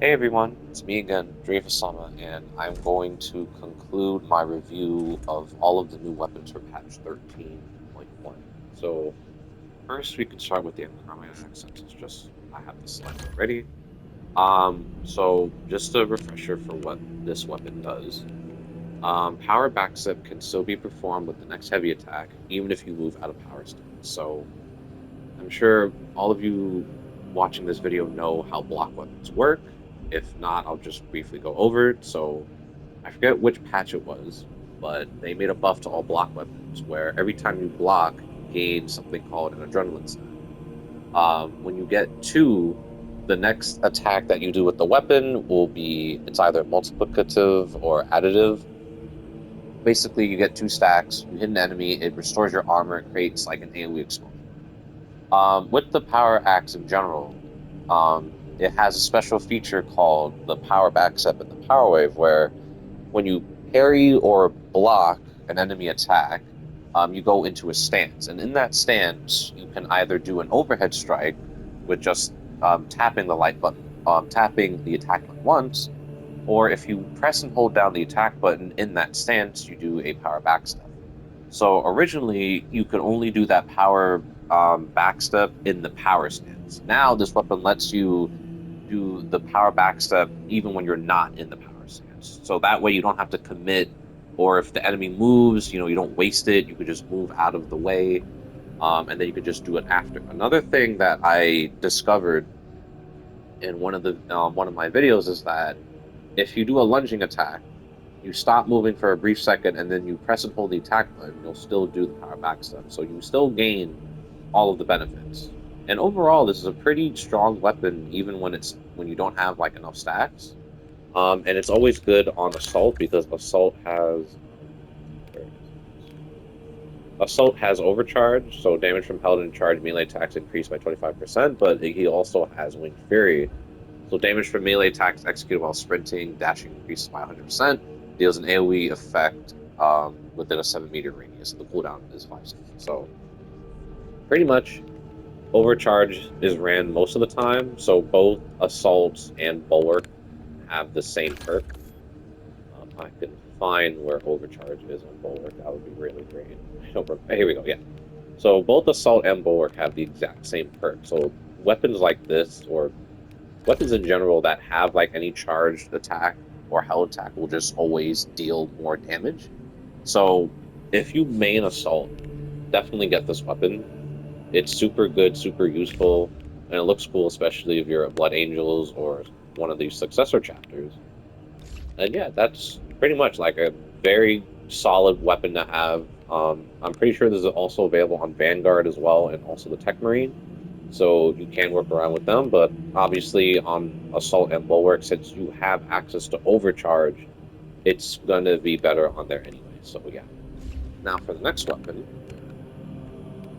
Hey everyone, it's me again, Dreyfusama, and I'm going to conclude my review of all of the new weapons for patch 13.1. So, first we can start with the Encarmine Axe since it's just I have this selected already. So just a refresher for what this weapon does. Power backstep can still be performed with the next heavy attack, even if you move out of power stance. So I'm sure all of you watching this video know how block weapons work. If not, I'll just briefly go over it. So, I forget which patch it was, but they made a buff to all block weapons where every time you block, you gain something called an adrenaline stat. When you get two, the next attack that you do with the weapon will be it's either multiplicative or additive. Basically, you get two stacks, you hit an enemy, it restores your armor, and creates like an AoE explosion. With the Power Axe in general, it has a special feature called the Power Backstep and the Power Wave, where when you parry or block an enemy attack, you go into a stance. And in that stance, you can either do an overhead strike with just tapping the light button, tapping the attack button once, or if you press and hold down the attack button in that stance, you do a Power Backstep. So originally, you could only do that power backstep in the power stance. Now, this weapon lets you do the power backstep even when you're not in the power stance. So that way, you don't have to commit, or if the enemy moves, you don't waste it. You could just move out of the way, and then you could just do it after. Another thing that I discovered in one of my videos is that if you do a lunging attack, you stop moving for a brief second and then you press and hold the attack button, you'll still do the power backstep. So you still gain all of the benefits. And overall, this is a pretty strong weapon, even when you don't have like enough stacks. And it's always good on assault because assault has overcharge, so damage from held and charge melee attacks increased by 25%, but he also has winged fury. So damage from melee attacks executed while sprinting, dashing increases by 100%, deals an AoE effect within a 7-meter radius, and the cooldown is 5 seconds. So pretty much overcharge is ran most of the time, so both assault and bulwark have the same perk. I can find where overcharge is on bulwark. That would be really great. I don't remember. Here we go. Yeah. So both assault and bulwark have the exact same perk. So weapons like this, or weapons in general that have like any charged attack or held attack, will just always deal more damage. So if you main assault, definitely get this weapon. It's super good, super useful, and it looks cool, especially if you're a Blood Angels or one of these successor chapters. And yeah, that's pretty much like a very solid weapon to have. I'm pretty sure this is also available on Vanguard as well, and also the Tech Marine, so you can work around with them. But obviously, on Assault and Bulwark, since you have access to Overcharge, it's going to be better on there anyway. So yeah. Now for the next weapon,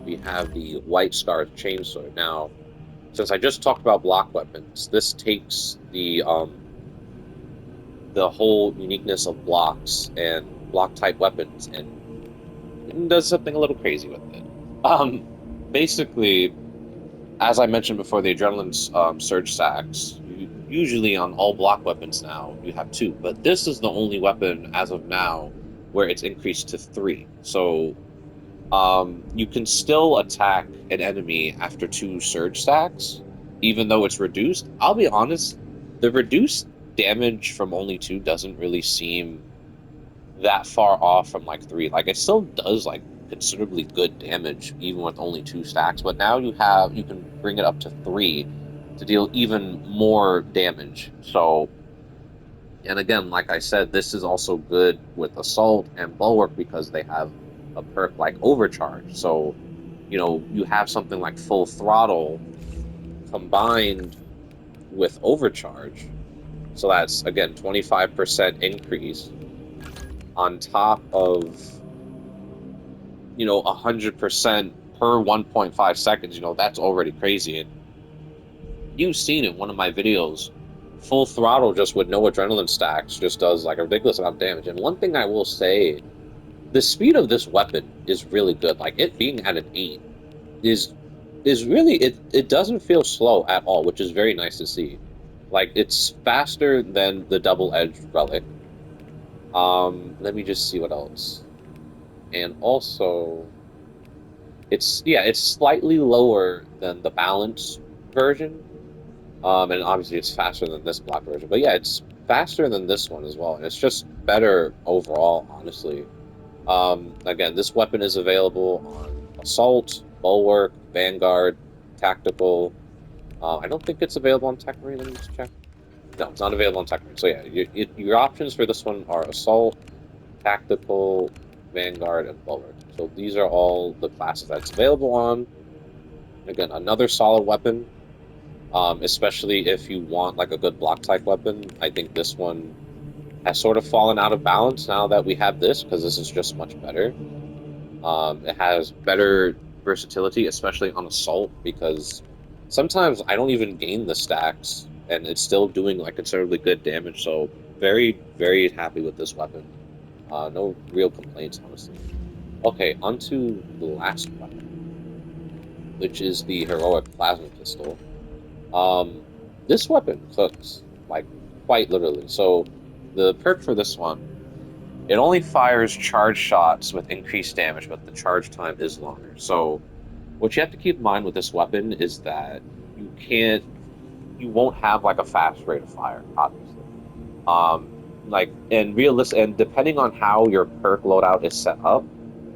we have the White Scar Chainsword. Now, since I just talked about block weapons, this takes the whole uniqueness of blocks and block type weapons and does something a little crazy with it. Basically, as I mentioned before, the adrenaline surge stacks. Usually on all block weapons now, you have two, but this is the only weapon as of now where it's increased to three. So you can still attack an enemy after two surge stacks, even though it's reduced. I'll be honest, the reduced damage from only two doesn't really seem that far off from like three. Like it still does like considerably good damage even with only two stacks, but now you can bring it up to three to deal even more damage. So, and again, like I said, this is also good with assault and bulwark because they have a perk like overcharge. So, you have something like full throttle combined with overcharge. So that's again 25% increase on top of 100% per 1.5 seconds. That's already crazy. And you've seen in one of my videos, full throttle just with no adrenaline stacks just does like a ridiculous amount of damage. And one thing I will say, the speed of this weapon is really good. Like it being at an 8 is really, it doesn't feel slow at all, which is very nice to see. Like it's faster than the double-edged relic. Let me just see what else. And also, it's slightly lower than the balance version. And obviously it's faster than this block version. But yeah, it's faster than this one as well, and it's just better overall, honestly. Again, this weapon is available on Assault, Bulwark, Vanguard, Tactical. I don't think it's available on Tech Marine. Let me just check. No, it's not available on Tech Marine. So yeah, your options for this one are Assault, Tactical, Vanguard, and Bulwark. So these are all the classes that it's available on. Again, another solid weapon, especially if you want like a good block type weapon. I think this one has sort of fallen out of balance now that we have this because this is just much better. It has better versatility, especially on assault, because sometimes I don't even gain the stacks and it's still doing like considerably good damage. So very, very happy with this weapon. No real complaints, honestly. Okay, onto the last weapon, which is the heroic plasma pistol. Um, this weapon cooks like quite literally. So the perk for this one, it only fires charge shots with increased damage, but the charge time is longer. So what you have to keep in mind with this weapon is that you can't, you won't have like a fast rate of fire, obviously. Like and realist and depending on how your perk loadout is set up,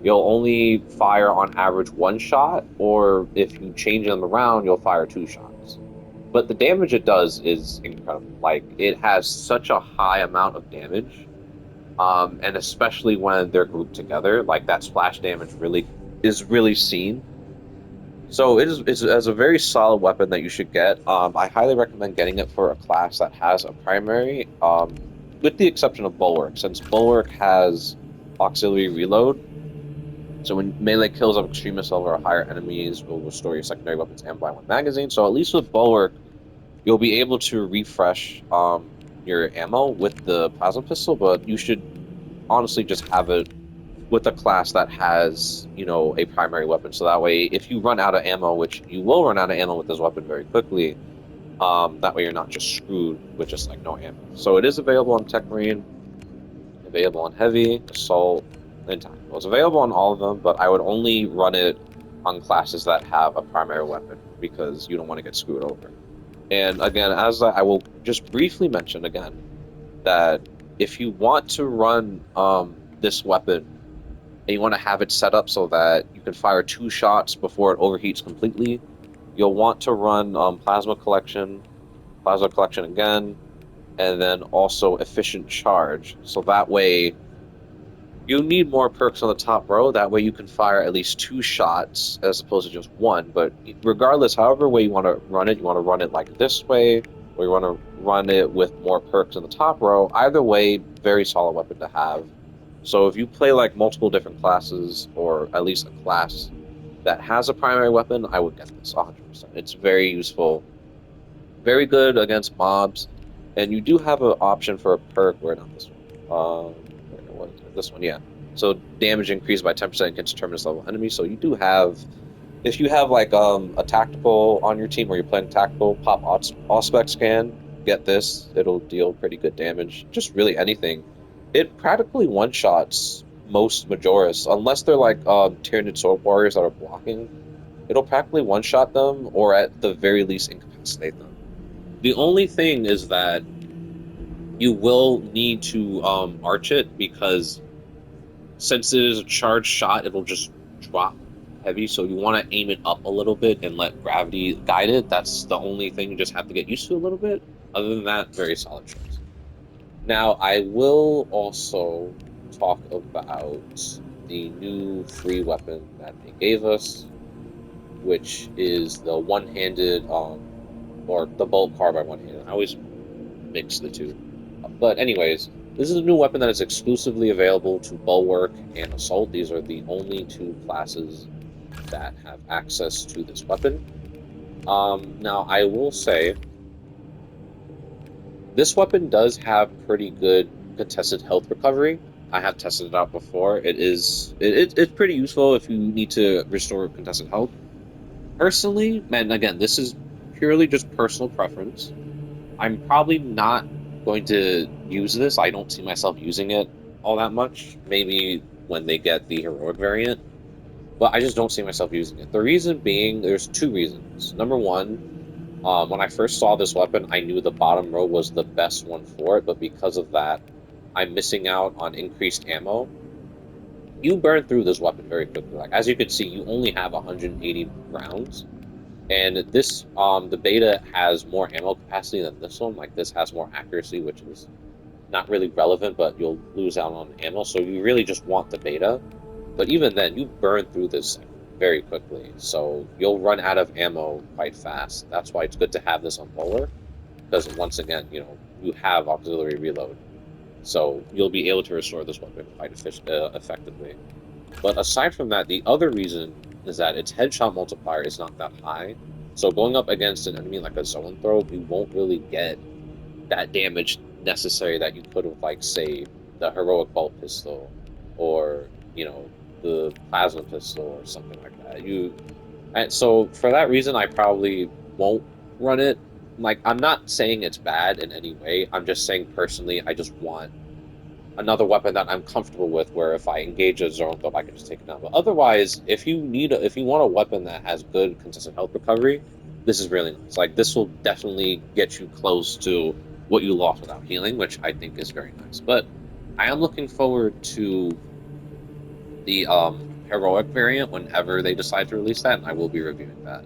you'll only fire on average one shot, or if you change them around, you'll fire two shots. But the damage it does is incredible. Like it has such a high amount of damage, and especially when they're grouped together, like that splash damage really is really seen. So it's as a very solid weapon that you should get. I highly recommend getting it for a class that has a primary, with the exception of Bulwark, since Bulwark has auxiliary reload. So when melee kills of extremist level or higher enemies will restore your secondary weapons and buy one magazine. So at least with Bulwark, you'll be able to refresh your ammo with the plasma pistol, but you should honestly just have it with a class that has, a primary weapon. So that way, if you run out of ammo, which you will run out of ammo with this weapon very quickly, that way you're not just screwed with just like no ammo. So it is available on Tech Marine, available on Heavy, Assault, and Tactical. It's available on all of them, but I would only run it on classes that have a primary weapon because you don't want to get screwed over. And again, as I will just briefly mention again, that if you want to run this weapon and you want to have it set up so that you can fire two shots before it overheats completely, you'll want to run plasma collection again, and then also efficient charge. So that way you need more perks on the top row. That way you can fire at least two shots as opposed to just one. But regardless, however way you want to run it, you want to run it like this way, or you want to run it with more perks in the top row. Either way, very solid weapon to have. So if you play like multiple different classes, or at least a class that has a primary weapon, I would get this 100%. It's very useful, very good against mobs, and you do have an option for a perk. Where not this one? Where was it? This one, yeah. So damage increased by 10% against terminus level enemies. So you do have, if you have like a tactical on your team, or you're playing tactical, pop Auspex scan, get this. It'll deal pretty good damage. Just really anything. It practically one shots most Majoris, unless they're like Tyranid Sword Warriors that are blocking. It'll practically one shot them, or at the very least incapacitate them. The only thing is that you will need to arch it, because since it is a charged shot, it'll just drop heavy. So you want to aim it up a little bit and let gravity guide it. That's the only thing you just have to get used to a little bit. Other than that, very solid choice. Now, I will also talk about the new free weapon that they gave us, which is the one-handed, or the bolt carbine one-handed. I always mix the two. But anyways, this is a new weapon that is exclusively available to Bulwark and Assault. These are the only two classes that have access to this weapon. Now, I will say, this weapon does have pretty good contested health recovery. I have tested it out before. It's pretty useful if you need to restore contested health. Personally, and again, this is purely just personal preference. I'm probably not going to use this. I don't see myself using it all that much. Maybe when they get the heroic variant, but I just don't see myself using it. The reason being, there's two reasons. Number one, when I first saw this weapon, I knew the bottom row was the best one for it, but because of that, I'm missing out on increased ammo. You burn through this weapon very quickly. Like as you can see, you only have 180 rounds, and this the beta has more ammo capacity than this one. Like this has more accuracy, which is not really relevant, but you'll lose out on ammo. So you really just want the beta. But even then, you burn through this like, very quickly. So you'll run out of ammo quite fast. That's why it's good to have this on lower, because once again, you have auxiliary reload. So you'll be able to restore this weapon quite effectively. But aside from that, the other reason is that its headshot multiplier is not that high. So going up against an enemy like a zone throw, you won't really get that damage necessary that you could with, like, say, the heroic bolt pistol or, the plasma pistol or something like that. So for that reason, I probably won't run it. Like, I'm not saying it's bad in any way. I'm just saying personally, I just want another weapon that I'm comfortable with, where if I engage a zone threat, I can just take it down. But otherwise, if you want a weapon that has good consistent health recovery, this is really nice. Like this will definitely get you close to what you lost without healing, which I think is very nice. But I am looking forward to the heroic variant whenever they decide to release that, and I will be reviewing that.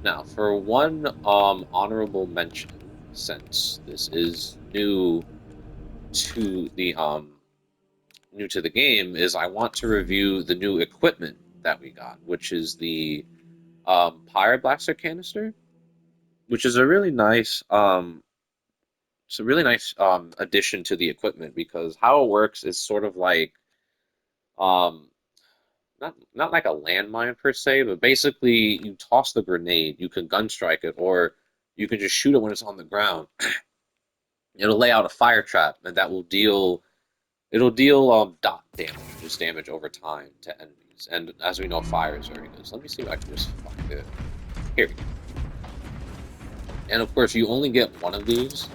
Now, for one honorable mention, since this is to the new to the game, is I want to review the new equipment that we got, which is the Pyreblaster Canister, which is a really nice addition to the equipment, because how it works is sort of like um not like a landmine per se, but basically you toss the grenade, you can gun strike it, or you can just shoot it when it's on the ground. It'll lay out a fire trap, and that will deal it'll deal dot damage, just damage over time to enemies. And as we know, fire is very good. So let me see if I can just find it. Here we go. And of course, you only get one of these.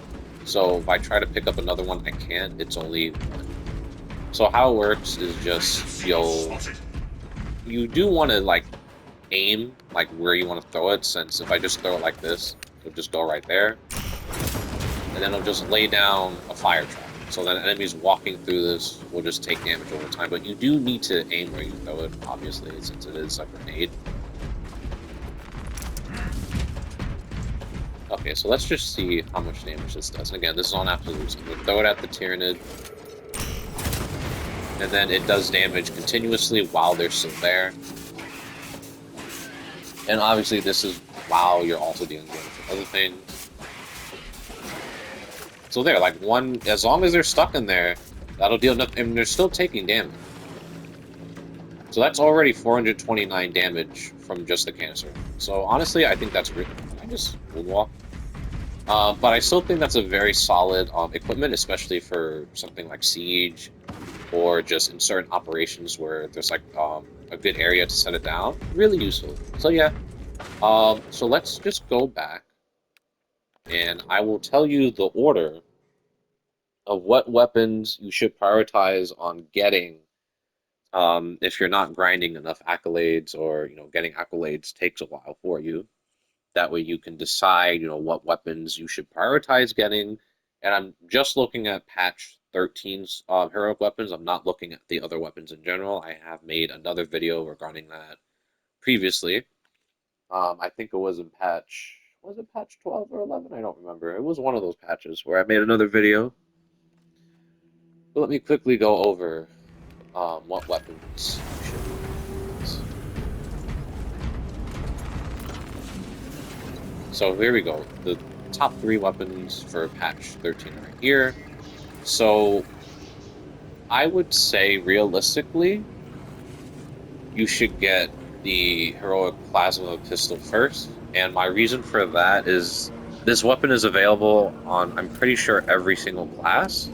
So if I try to pick up another one, I can't. It's only one. So how it works is just you do want to like aim like where you want to throw it. Since if I just throw it like this, it'll just go right there, and then it'll just lay down a fire trap. So then enemies walking through this will just take damage over time. But you do need to aim where you throw it, obviously, since it is a grenade. Okay, so let's just see how much damage this does. And again, this is on absolute. So I'm going to throw it at the Tyrannid. And then it does damage continuously while they're still there. And obviously this is while you're also dealing with other things. So there, like as long as they're stuck in there, that'll deal nothing, and they're still taking damage. So that's already 429 damage from just the canister. So honestly, I think that's really. I just moonwalk. But I still think that's a very solid equipment, especially for something like Siege, or just in certain operations where there's like a good area to set it down. Really useful. So yeah. So let's just go back, and I will tell you the order of what weapons you should prioritize on getting if you're not grinding enough accolades, or getting accolades takes a while for you. That way you can decide what weapons you should prioritize getting. And I'm just looking at patch 13's heroic weapons. I'm not looking at the other weapons in general. I have made another video regarding that previously. I think it was in patch 12 or 11? I don't remember. It was one of those patches where I made another video. But let me quickly go over what weapons you should use. So here we go. The top 3 weapons for patch 13 right here. So I would say realistically, you should get the heroic plasma pistol first. And my reason for that is this weapon is available on, I'm pretty sure, every single class.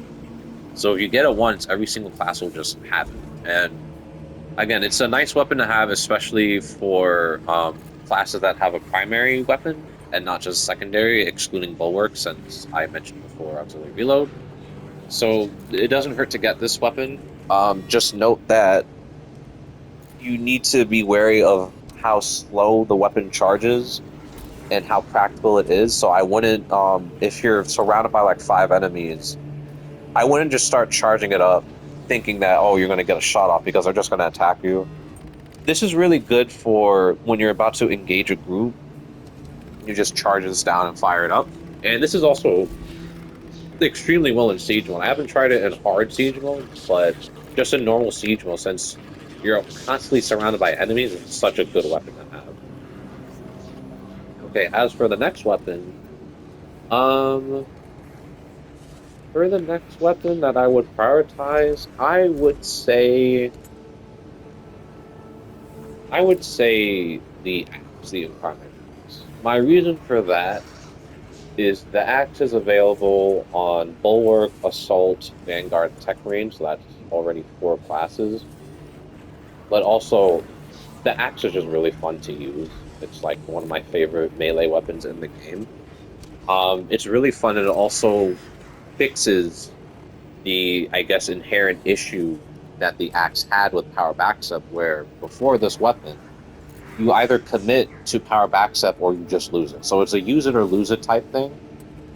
So if you get it once, every single class will just have it. And again, it's a nice weapon to have, especially for classes that have a primary weapon. and not just secondary, excluding bulwark, since I mentioned before auxiliary reload. So it doesn't hurt to get this weapon. Just note that you need to be wary of how slow the weapon charges and how practical it is. So I wouldn't, if you're surrounded by like five enemies, I wouldn't just start charging it up thinking that, oh, you're going to get a shot off because they're just going to attack you. This is really good for when you're about to engage a group. You just charge this down and fire it up. And this is also extremely well in siege mode. I haven't tried it in hard siege mode, but just in normal siege mode, since you're constantly surrounded by enemies, it's such a good weapon to have. Okay, as for the next weapon, um, for the next weapon that I would prioritize, I would say the axe, the Encarmine Axe. My reason for that is the axe is available on Bulwark, Assault, Vanguard, and Tech Range, so that's already four classes. But also, the axe is just really fun to use. It's like one of my favorite melee weapons in the game. It's really fun, and it also fixes the, I guess, inherent issue that the axe had with power backup, where before this weapon, you either commit to power backup or you just lose it. So it's a use it or lose it type thing.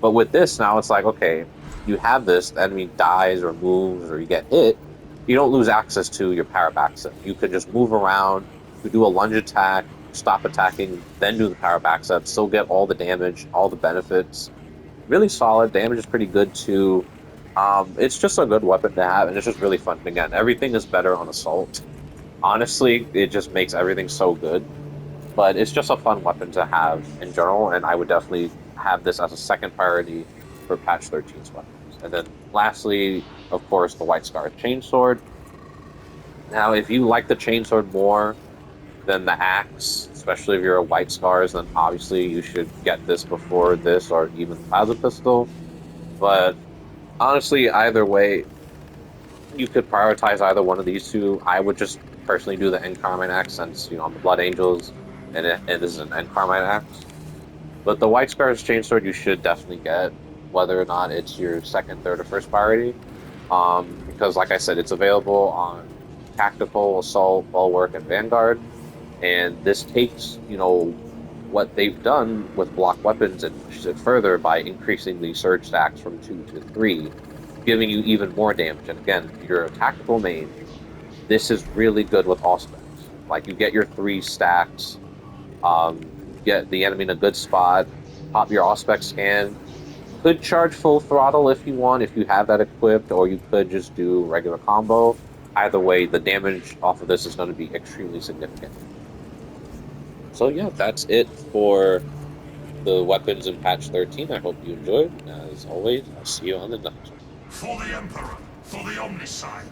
But with this now, it's like, okay, you have this, the enemy dies or moves or you get hit, you don't lose access to your power backup. You could just move around, you do a lunge attack, stop attacking, then do the power backup, still get all the damage, all the benefits. Really solid. Damage is pretty good too. It's just a good weapon to have, and it's just really fun. And again, everything is better on assault. Honestly, it just makes everything so good. But it's just a fun weapon to have in general, and I would definitely have this as a second priority for patch 13's weapons. And then lastly, of course, the White Scar Chainsword. Now, if you like the Chainsword more than the axe, especially if you're a White Scars, then obviously you should get this before this or even the Plasma Pistol. But honestly, either way, you could prioritize either one of these two. I would just personally do the Encarmine Axe since, I'm the Blood Angels and this is an Encarmine Axe. But the White Scars Chainsword you should definitely get, whether or not it's your second, third, or first priority. Because like I said, it's available on Tactical, Assault, Bulwark, and Vanguard. And this takes, what they've done with block weapons and pushes it further by increasing the surge stacks from 2 to 3, giving you even more damage. And again, if you're a tactical main, this is really good with Auspex. Like you get your 3 stacks, get the enemy in a good spot, pop your Auspex scan. Could charge full throttle if you want, if you have that equipped, or you could just do regular combo. Either way, the damage off of this is going to be extremely significant. So yeah, that's it for the weapons in patch 13. I hope you enjoyed. As always, I'll see you on the next one. For the Emperor, for the Omnicide.